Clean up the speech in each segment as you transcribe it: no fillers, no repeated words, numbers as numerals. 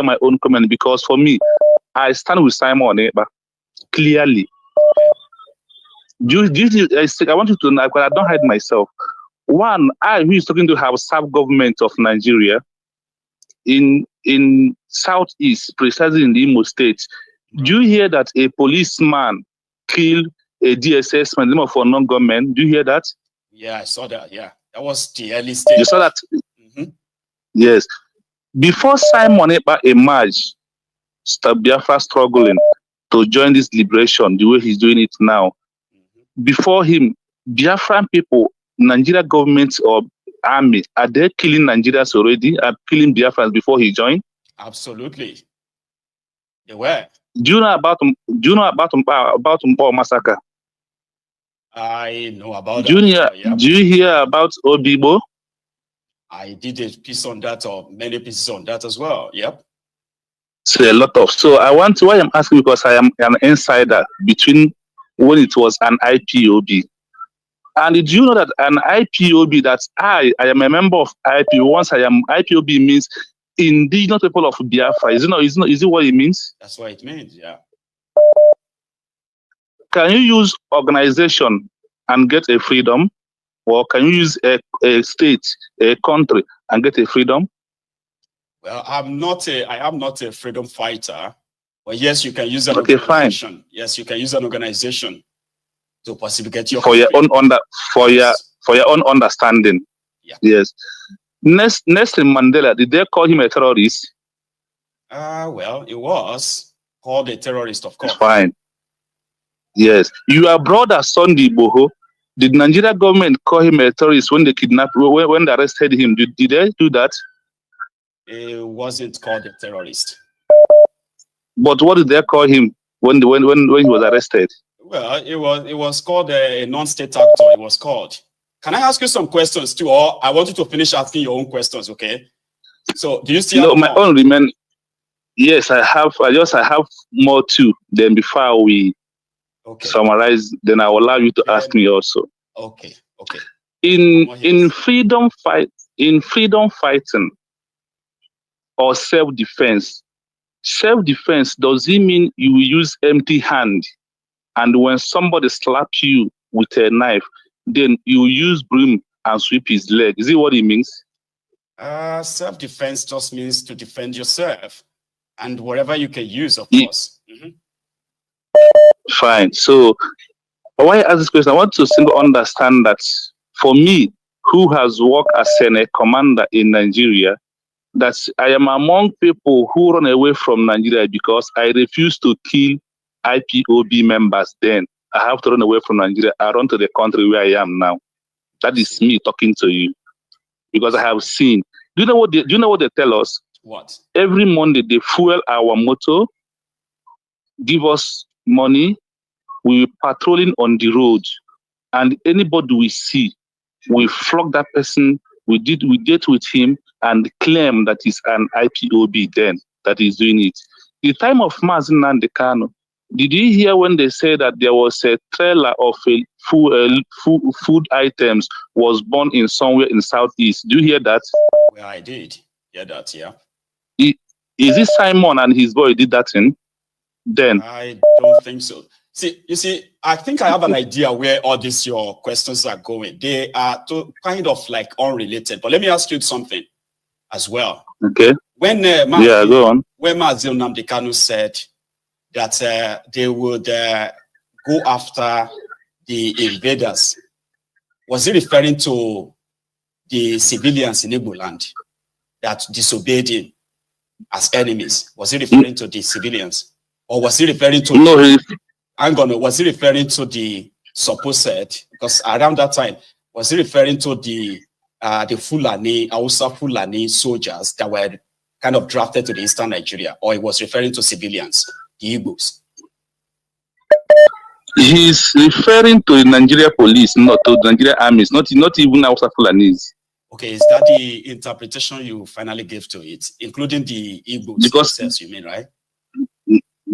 after my own comment, because for me, I stand with Simon Ekpa clearly. I want you to know, because I don't hide myself. One, who is talking to have sub-government of Nigeria in Southeast, precisely in the Imo State. Do you hear that a policeman killed a DSS man, of a non-government? Do you hear that? Yeah, I saw that. Yeah, that was the early stage. You saw that? Yes. Before Simon Ekpa emerged, Biafra struggling to join this liberation the way he's doing it now. Before him, Biafran people, Nigeria government or army, are they killing Nigerians already? Are killing Biafrans before he joined? Absolutely, they were. Do you know about Mpo massacre? I know about Do that. Do you hear about Obibo? I did a piece on that, or many pieces on that as well. Yep. So a lot of. So why I'm asking, because I am an insider between when it was an IPOB. And did you know that an IPOB, that I am a member of IPOB, once I am, IPOB means indigenous people of Biafra. Is it what it means? That's what it means, yeah. Can you use organization and get a freedom? Or can you use a state, a country, and get a freedom? Well, I am not a freedom fighter. But yes, you can use an organization. Fine. Yes, you can use an organization to possibly get your for your own understanding. Yeah. Yes. Next in Mandela, did they call him a terrorist? Well, it was called a terrorist, of course. Fine. Yes. Your brother Sunday Boho, did Nigeria government call him a terrorist when they kidnapped, when they arrested him? Did they do that? It wasn't called a terrorist. But what did they call him when he was arrested? Well, it was called a non-state actor. It was called. Can I ask you some questions too, or I want you to finish asking your own questions? Okay. So, do you still? No, my own remain. Yes, I have. I have more too. Then before we summarize, then I will allow you to ask me also. Okay. Okay. In freedom fighting or self-defense. Self-defense, does it mean you will use empty hand, and when somebody slaps you with a knife, then you use broom and sweep his leg? Is it what it means? Self-defense just means to defend yourself, and whatever you can use, of course. Fine. So why I ask this question, I want to simply understand that for me, who has worked as a commander in Nigeria, that I am among people who run away from Nigeria because I refuse to kill IPOB members. Then I have to run away from Nigeria. I run to the country where I am now. That is me talking to you, because I have seen. Do you know what they tell us? What? Every Monday they fuel our motor, give us money. We patrolling on the road, and anybody we see, we flog that person. We date with him and claim that he's an IPOB then that is doing it. The time of Mazi Nnamdi Kanu, did you hear when they said that there was a trailer of food items was born in somewhere in Southeast? Do you hear that? Well, I did hear that, yeah. Is it Simon and his boy did that thing? Then I don't think so. You see, I think I have an idea where all these your questions are going. They are kind of like unrelated. But let me ask you something as well. Okay. When go on. When Mazi Nnamdi Kanu said that they would go after the invaders, was he referring to the civilians in Igbo land that disobeyed him as enemies? Was he referring to the civilians, or was he referring to? No, was he referring to the supposed, because around that time, was he referring to the Fulani, Hausa Fulani soldiers that were kind of drafted to the eastern Nigeria, or he was referring to civilians, the Igbos? He's referring to the Nigeria police, not to the Nigeria armies, not even Hausa Fulanis. Okay, is that the interpretation you finally gave to it, including the Igbos? Because you mean, right?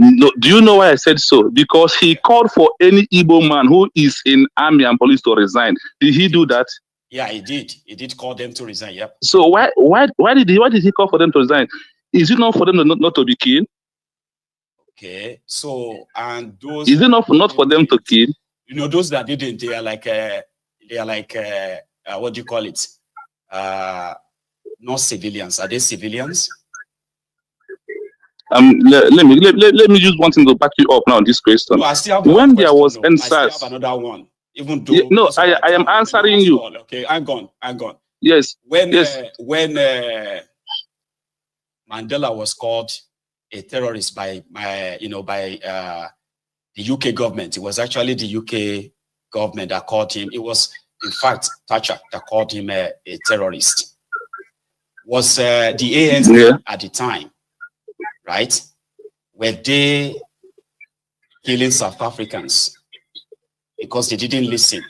No, do you know why I said so? Because he called for any Igbo man who is in army and police to resign. Did he do that? Yeah, he did. He did call them to resign. Yep. So why did he call for them to resign? Is it not for them not to be killed? Okay, so and those is it not for them to kill? You know, those that didn't, they are like what do you call it? Not civilians. Are they civilians? Let me use one thing to back you up now on this question. No, I still have when there question, was no. NSAS, I still have another one. Even though no, I am answering you. Okay, I'm gone. Yes. When yes. When Mandela was called a terrorist by the UK government, it was actually the UK government that called him. It was in fact Thatcher that called him a terrorist. Was the ANC at the time, right? Were they killing South Africans because they didn't listen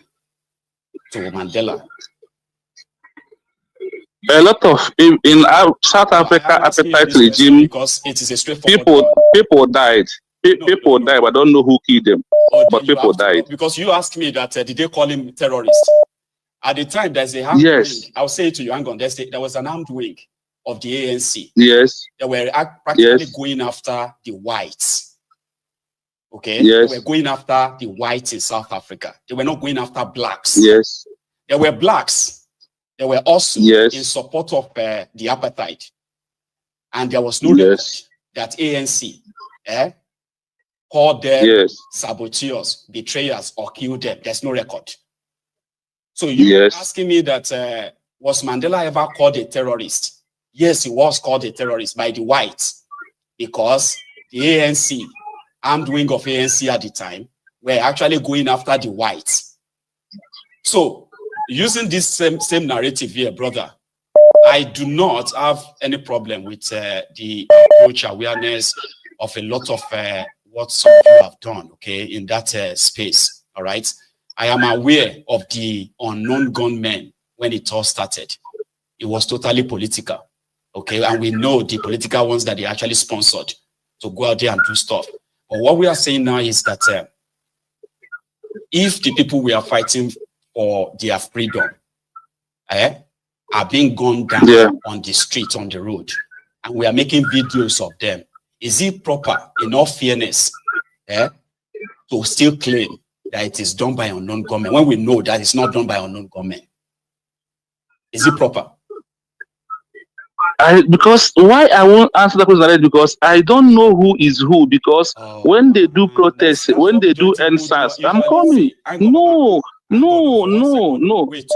to Mandela? A lot of in South Africa appetite regime, because it is a straightforward people died. People died, but I don't know who killed them. But people died. Because you asked me that did they call him terrorist? At the time, there's a armed wing. I'll say it to you, hang on. There was an armed wing of the ANC. Yes. They were practically going after the whites. Okay? Yes. They were going after the whites in South Africa. They were not going after blacks. Yes. There were blacks. They were also in support of the apartheid. And there was no record that ANC called them saboteurs, betrayers, or killed them. There's no record. So you're asking me that was Mandela ever called a terrorist? Yes, he was called a terrorist by the whites because the ANC, armed wing of ANC at the time, were actually going after the whites. So using this same narrative here, brother, I do not have any problem with the approach awareness of a lot of what some of you have done, okay, in that space, all right? I am aware of the unknown gunmen when it all started. It was totally political, okay? And we know the political ones that they actually sponsored to go out there and do stuff. But what we are saying now is that if the people we are fighting for their freedom are being gunned down on the street, on the road, and we are making videos of them, is it proper, in all fairness, to still claim that it is done by unknown government when we know that it's not done by unknown government? Is it proper? Because why I won't answer that question, because I don't know who is who, because when they do protests, when they do NSAS, I'm coming. No. Wait.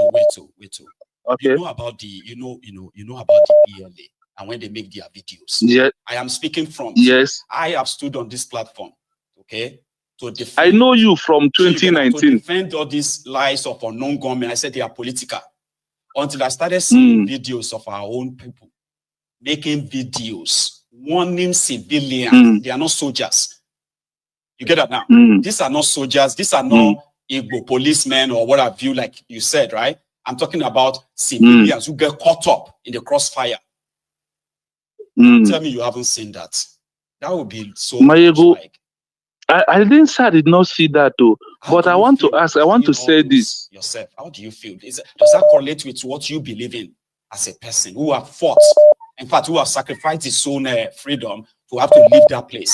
Okay. You know about the about the BLA and when they make their videos. Yeah. I am speaking from. Yes. I have stood on this platform, okay, to defend. I know you from 2019. To defend all these lies of unknown government. I said they are political. Until I started seeing videos of our own people making videos warning civilians. They are not soldiers. You get that now? These are not soldiers. These are not Igbo policemen or what have you, like you said, right? I'm talking about civilians who get caught up in the crossfire. Tell me you haven't seen that. That would be so much like. I didn't say I did not see that though. But I want to ask, I want to say this. Yourself, how do you feel? Does that correlate with what you believe in as a person who have fought, in fact, who have sacrificed his own freedom to have to leave that place?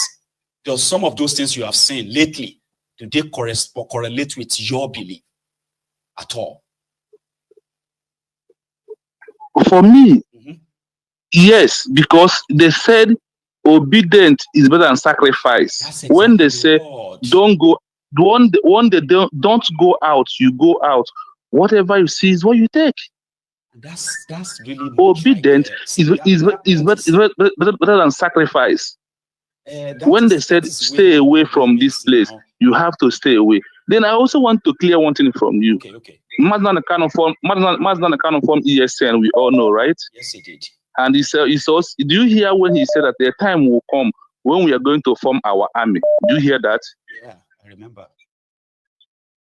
Does some of those things you have seen lately, do they correlate with your belief at all? For me, yes, because they said obedient is better than sacrifice. Exactly when they say don't go, one day don't go out, you go out. Whatever you see is what you take. That's really obedient is better than sacrifice. When they said stay away from this place, you have to stay away. Then I also want to clear one thing from you. Okay. Mazda kind of form ESN, we all know, right? Yes, he did. And he said, do you hear when he said that the time will come when we are going to form our army? Do you hear that? Yeah, I remember.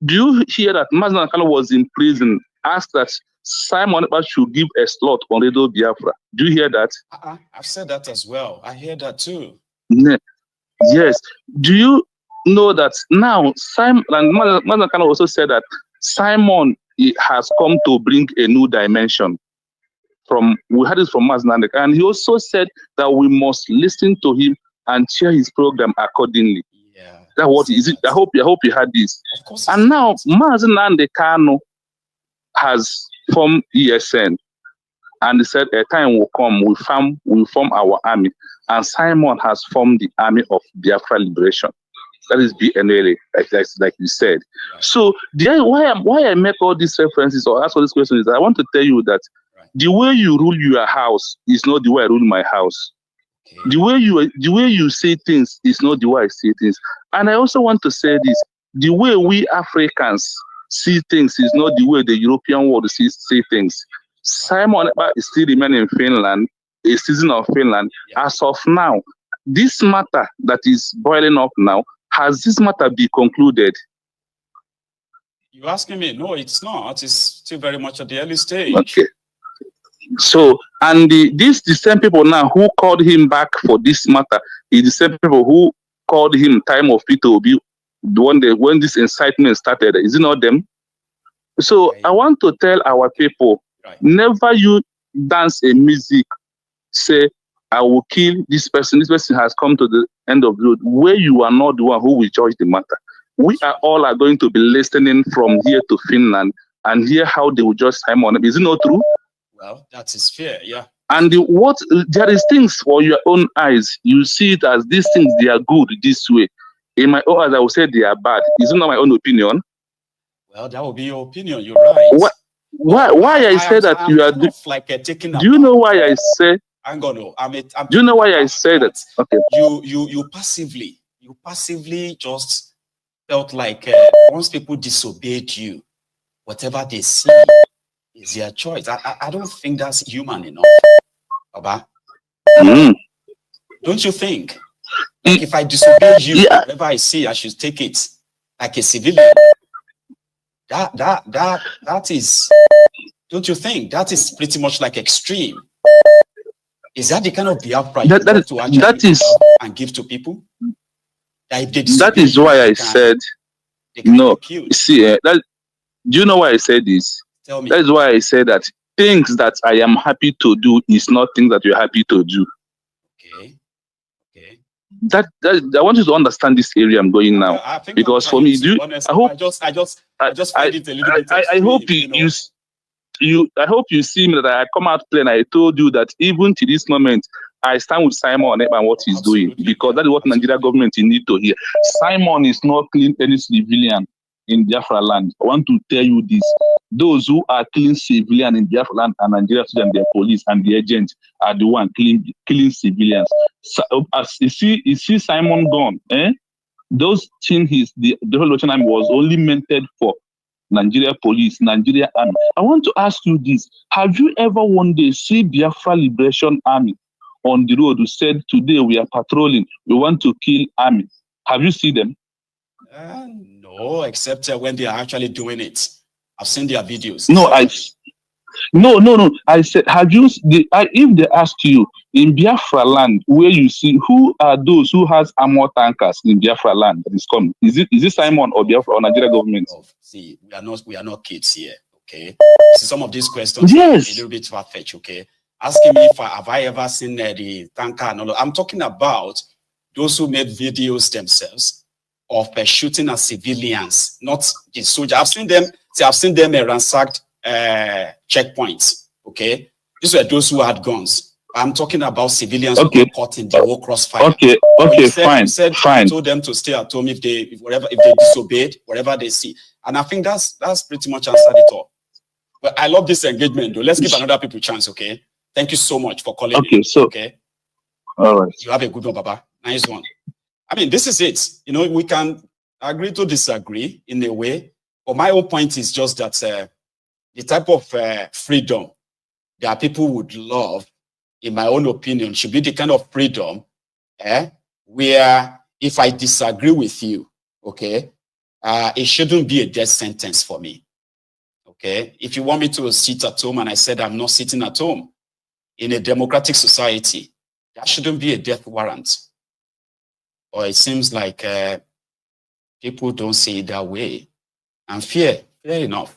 Do you hear that Mazda Nakano was in prison, asked that Simon Ekpa should give a slot on Radio Biafra? Do you hear that? I've said that as well. I hear that too. Yes. Do you know that now Simon and Mazda Nakano also said that Simon has come to bring a new dimension? we heard it from Maznandek, and he also said that we must listen to him and share his program accordingly. Yeah. That's what is it. I hope you heard this. Of course. And now Maznandek has formed ESN, and he said a time will come, we form our army, and Simon has formed the Army of Biafra Liberation. That is BNLA, like you said. Right. So why I make all these references or ask all these questions is I want to tell you that the way you rule your house is not the way I rule my house. Okay. The way you say things is not the way I say things. And I also want to say this: the way we Africans see things is not the way the European world see things. Simon Ekpa is still remaining in Finland, a citizen of Finland. Yeah. As of now, this matter that is boiling up now, has this matter been concluded? You're asking me? No, it's not. It's still very much at the early stage. Okay. So, and the same people now who called him back for this matter is the same people who called him time of IPOB, when this incitement started. Is it not them? So, I want to tell our people, never you dance a music, say, I will kill this person has come to the end of the road, where you are not the one who will judge the matter. We are going to be listening from here to Finland and hear how they will judge Simon. Is it not true? Well, that is fair, yeah. And there is things for your own eyes. You see it as these things, they are good this way. In my own eyes, I will say they are bad. Is it not my own opinion? Well, that will be your opinion. You're right. Why I say that you are like taking. Do you know why I say? I'm gonna. Do you know why I say that? Okay. You passively just felt like once people disobeyed you, whatever they see is their choice. I don't think that's human enough, Baba. Don't you think? Like if I disobey you, whatever I see, I should take it like a civilian. That is. Don't you think that is pretty much like extreme? Is that the kind of Biafra you want to actually and give to people? That is why I said no. See, do you know why I said this? Tell me. That is why I said that things that I am happy to do is not things that you're happy to do. Okay. Okay. I want you to understand this area I'm going now, because for me, I hope I just find it a little bit extreme, I hope I hope you see me that I come out clear and I told you that even to this moment, I stand with Simon and what he's doing, because that is what Nigeria government need to hear. Simon is not killing any civilian in Biafra land. I want to tell you this. Those who are killing civilian in Biafra land and Nigeria students, their police and the agents are the one killing civilians. So, as you see Simon gone, those things the whole time was only meant for Nigeria police, Nigeria army. I want to ask you this. Have you ever one day see Biafra Liberation Army on the road who said, today we are patrolling, we want to kill army? Have you seen them? No, except when they are actually doing it. I've seen their videos. No. I said, have you? If they ask you in Biafra land, where you see who are those who has armor tankers in Biafra land that is coming? Is it Simon or Biafra or Nigeria government? See, we are not kids here. Okay, see, some of these questions are a little bit far-fetched. Okay, asking me if have I ever seen the tanker and all. I'm talking about those who made videos themselves of shooting at civilians, not the soldiers. I've seen them ransacked checkpoints. Okay, these were those who had guns. I'm talking about civilians who were caught in the whole crossfire. Okay, fine. I told them to stay at home if they disobeyed, whatever they see. And I think that's pretty much answered it all. But I love this engagement though. Let's give another people a chance, okay? Thank you so much for calling. Okay. All right. You have a good one, Baba. Nice one. I mean, this is it. You know, we can agree to disagree in a way. But my own point is just that the type of freedom that people would love, in my own opinion, should be the kind of freedom where if I disagree with you, okay, it shouldn't be a death sentence for me. Okay, if you want me to sit at home and I said I'm not sitting at home, in a democratic society, that shouldn't be a death warrant. Or it seems like people don't see it that way. And fair enough.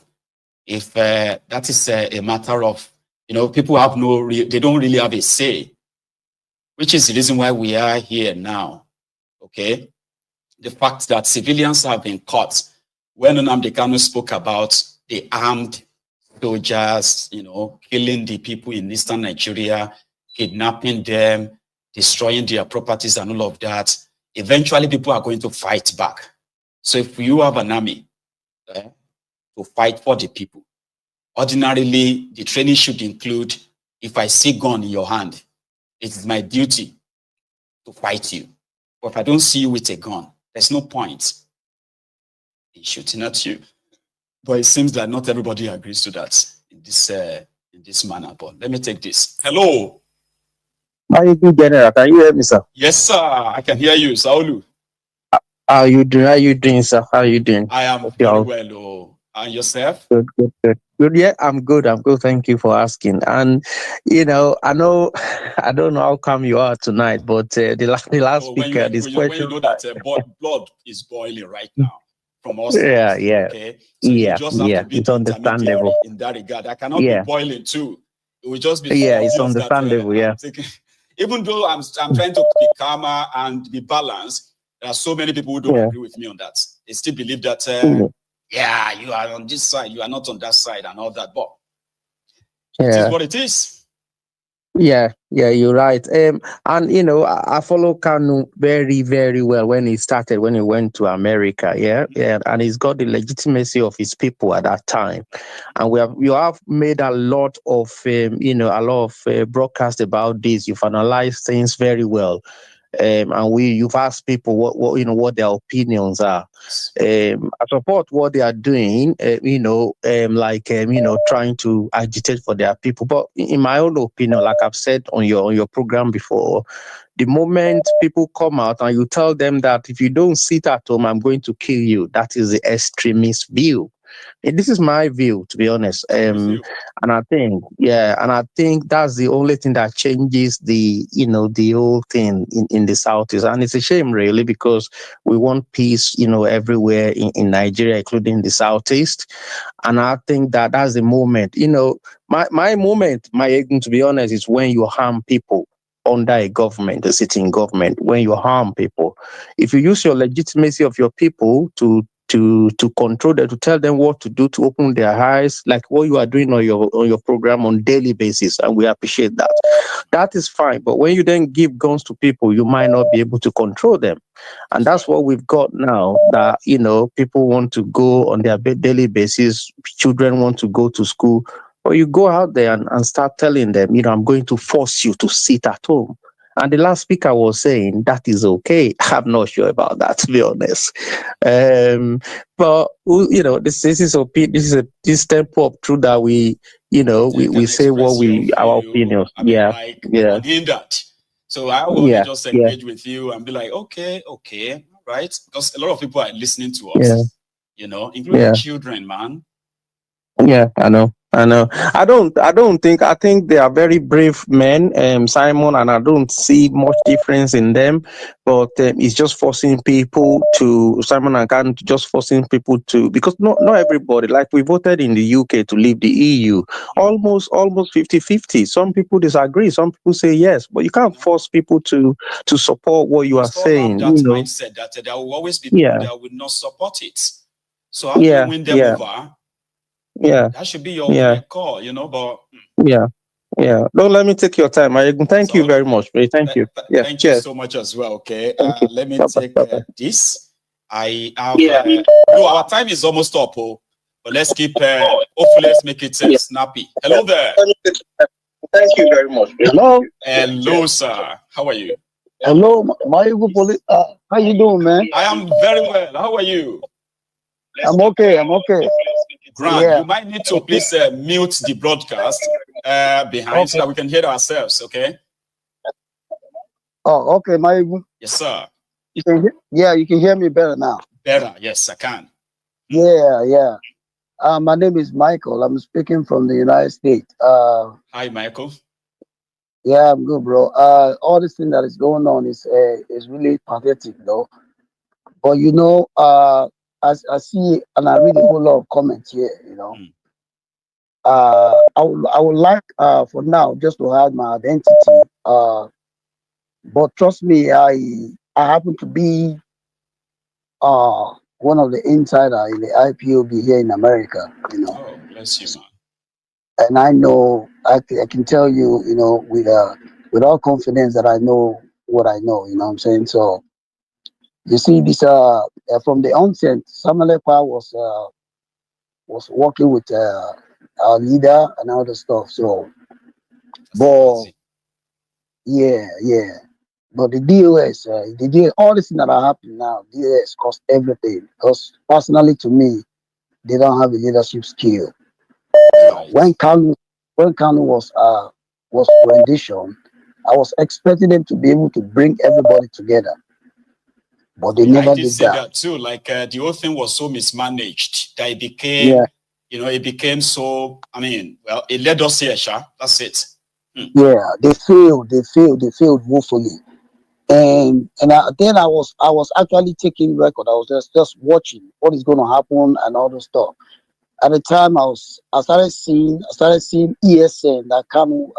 If that is a matter of You know, people have they don't really have a say, which is the reason why we are here now. Okay. The fact that civilians have been caught. When Nnamdi Kanu spoke about the armed soldiers, you know, killing the people in eastern Nigeria, kidnapping them, destroying their properties and all of that, eventually people are going to fight back. So if you have an army to fight for the people, ordinarily the training should include, if I see gun in your hand, it is my duty to fight you. But if I don't see you with a gun, there's no point in shooting at you. But it seems that not everybody agrees to that in this manner. But let me take this. Hello. How you doing, General? Can you hear me, sir? Yes, sir. I can hear you, Saulu. How you doing? How you doing, sir? How you doing? I am very well. Oh. And yourself? Good. Yeah, I'm good. Thank you for asking. And I know, I don't know how come you are tonight, but the last speaker, when you know that blood is boiling right now from us. Yeah. Okay. So you just have to be it's understandable in that regard. I cannot be boiling too. It will just be it's understandable. That, even though I'm trying to be calmer and be balanced, there are so many people who don't agree with me on that. They still believe that you are on this side, you are not on that side, and all that. But it is what it is. Yeah, you're right. And I follow Kanu very, very well when he went to America. Yeah, and he's got the legitimacy of his people at that time. And you have made a lot of broadcast about this. You've analyzed things very well. And you've asked people what their opinions are. I support what they are doing, trying to agitate for their people. But in my own opinion, like I've said on your program before, the moment people come out and you tell them that if you don't sit at home, I'm going to kill you, that is the extremist view. This is my view, to be honest. And I think that's the only thing that changes the whole thing in the Southeast. And it's a shame, really, because we want peace, everywhere in Nigeria, including the Southeast. And I think that's the moment. My moment, to be honest, is when you harm people under a government, a sitting government, when you harm people. If you use your legitimacy of your people to control them, to tell them what to do, to open their eyes, like what you are doing on your program on daily basis, and we appreciate that. That is fine. But when you then give guns to people, you might not be able to control them. And that's what we've got now, that people want to go on their daily basis, children want to go to school, or you go out there and start telling them, I'm going to force you to sit at home. And the last speaker was saying that is okay. I'm not sure about that, to be honest. But this tempo of truth that we say our opinions. In that. So I will just engage with you and be like, okay, right? Because a lot of people are listening to us, including children, man. Yeah, I know. I think they are very brave men, Simon, and I don't see much difference in them. But it's just forcing people to, Simon and Khan, just forcing people to, because not everybody, like we voted in the UK to leave the EU, almost 50-50. Some people disagree, some people say yes, but you can't force people to support what you are saying. That mindset that there will always be people that will not support it. So how do you win them over? Yeah, that should be your call, but don't let me take your time. Thank you very much. Thank you. Thank you so much as well. Okay, let me take this. I have our time is almost up, but let's keep hopefully let's make it snappy. Hello there. Thank you very much. Hello, sir. How are you? Hello, my police. How you doing, man? I am very well. How are you? I'm okay. Grant, you might need to please mute the broadcast behind so that we can hear ourselves, okay? Oh, okay, Yes, sir. You can hear me better now. Better, yes, I can. Yeah. My name is Michael. I'm speaking from the United States. Hi, Michael. Yeah, I'm good, bro. All this thing that is going on is really pathetic, though. But I see and I read a whole lot of comments here, I would like for now just to hide my identity. But trust me, I happen to be one of the insider in the IPOB here in America. You know. Oh, bless you, man. And I know I can tell you, you know, with all confidence that I know what I know. You know what I'm saying? So you see, this from the onset, Samuel Ekpa was working with our leader and all the stuff. So, but yeah. But the DOS, all this thing that are happening now, DOS cost everything. Because personally, to me, they don't have a leadership skill. Right. When Kanu was rendition, I was expecting them to be able to bring everybody together, but they never I did did say that. that too. Like the whole thing was so mismanaged that it became, Yeah. you know, it became so. I mean, well, it led us here, Sha. That's it. Yeah, they failed woefully. And then I was actually taking record. I was just watching what is going to happen and all those stuff. At the time, I started seeing ESN that Kanu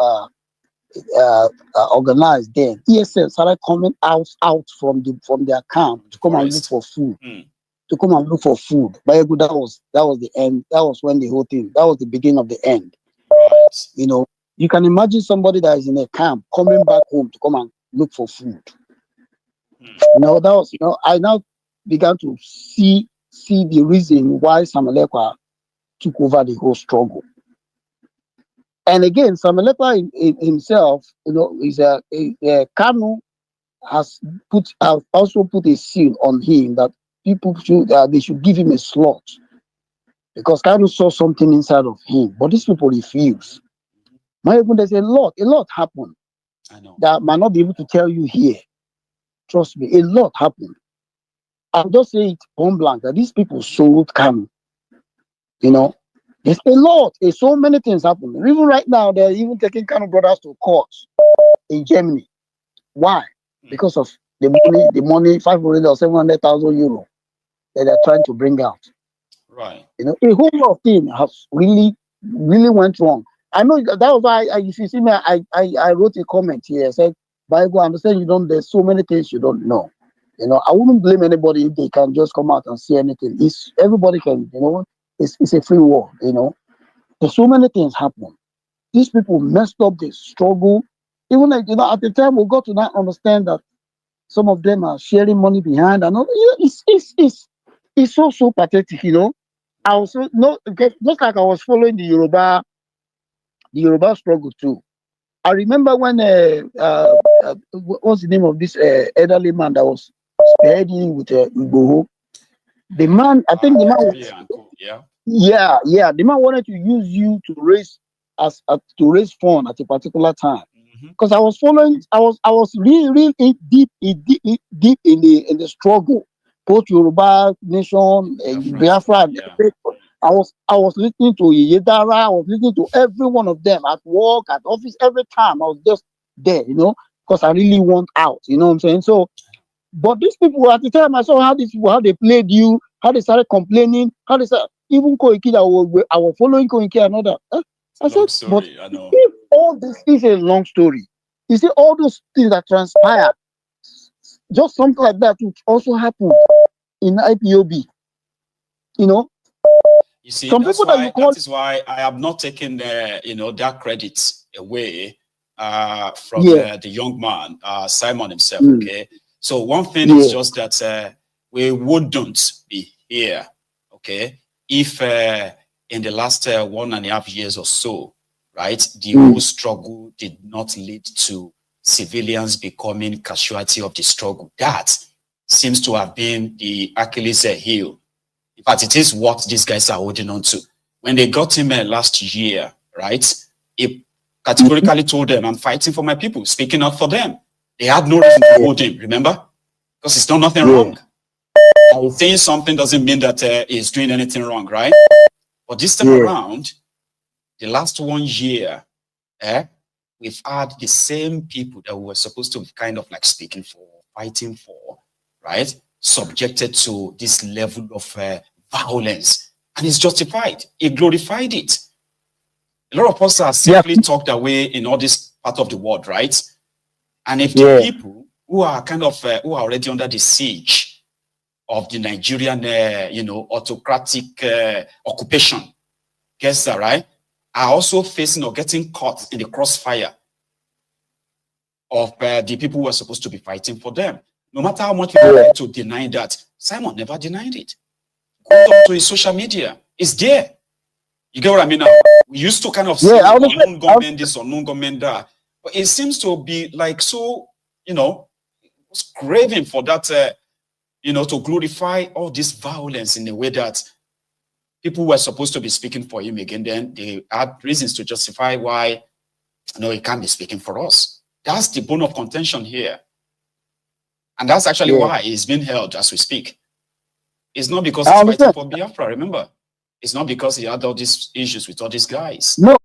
organized then. ESN started coming out from their camp to come and look for food. To come and look for food. But that was the end. That was when the whole thing. That was the beginning of the end. Right. You know, you can imagine somebody that is in a camp coming back home to come and look for food. You know, that was, you know, I now began to see the reason why Samuel Ekpa took over the whole struggle. And again, Samuel Ekpa himself, you know, is Kanu has also put a seal on him that people should they should give him a slot because Kanu saw something inside of him, but these people refuse. My God, there's a lot happened. I know. That I might not be able to tell you here. Trust me, a lot happened. I'll just say it point blank that these people sold Kanu. You know, there's a lot. There's so many things happening. Even right now, they're even taking Kanu brothers to court in Germany. Why? Because of the money, 500 or 700,000 euro that they're trying to bring out. Right. You know, a whole lot of things has really went wrong. I know that was why if you see me, I wrote a comment here. I said, Bible, I understand there's so many things you don't know. You know, I wouldn't blame anybody if they can just come out and say anything. Everybody can, you know, it's a free world, you know. There's so many things happen. These people messed up the struggle. Even like, you know, at the time we got to not understand that some of them are sharing money behind and all. You know, it's so pathetic, you know. I also know just like I was following the Yoruba struggle too. I remember when what's the name of this elderly man that was spearheading with Igboho? The man, I think the man was, yeah, the man wanted to use you to raise fund at a particular time. Because I was following, I was really deep in the struggle, both Yoruba nation, Biafra. I was listening to Yedara, I was listening to every one of them at work, at office, every time. I was just there, you know, because I really want out, you know what I'm saying? So, but these people at the time, I saw how they played you, how they started complaining, how they started, even Koiki, I was following Koiki and all that. I said, but I know. if all this is a long story, you see all those things that transpired, just something like that would also happen in IPOB, you know. You see, Some that is why I have not taken you know, that credit away from the young man, Simon himself. Okay, so one thing is just that we wouldn't be here, okay, if in the last 1.5 years or so, right, the whole struggle did not lead to civilians becoming casualty of the struggle. That seems to have been the Achilles heel. In fact, it is what these guys are holding on to. When they got him last year, right, he categorically told them, I'm fighting for my people, speaking up for them. They had no reason to hold him, remember? Because he's done nothing wrong. And saying something doesn't mean that he's doing anything wrong, right? But this time around, the last 1 year, we've had the same people that we were supposed to be kind of like speaking for, fighting for, right, subjected to this level of violence. And it's justified. He glorified it. A lot of us are simply tucked away in all this part of the world, right? And if the people who are kind of who are already under the siege of the Nigerian, autocratic occupation, guess that, right? Are also facing or getting caught in the crossfire of the people who are supposed to be fighting for them. No matter how much people try to deny that, Simon never denied it. Go up to his social media. It's there. You get what I mean now? We used to kind of see unknown government this, unknown government that. But it seems to be like so, was craving for that, to glorify all this violence in a way that people were supposed to be speaking for him again. Then they had reasons to justify why, he can't be speaking for us. That's the bone of contention here. And that's actually why he's being held as we speak. It's not because he's fighting for Biafra, remember? It's not because he had all these issues with all these guys. No,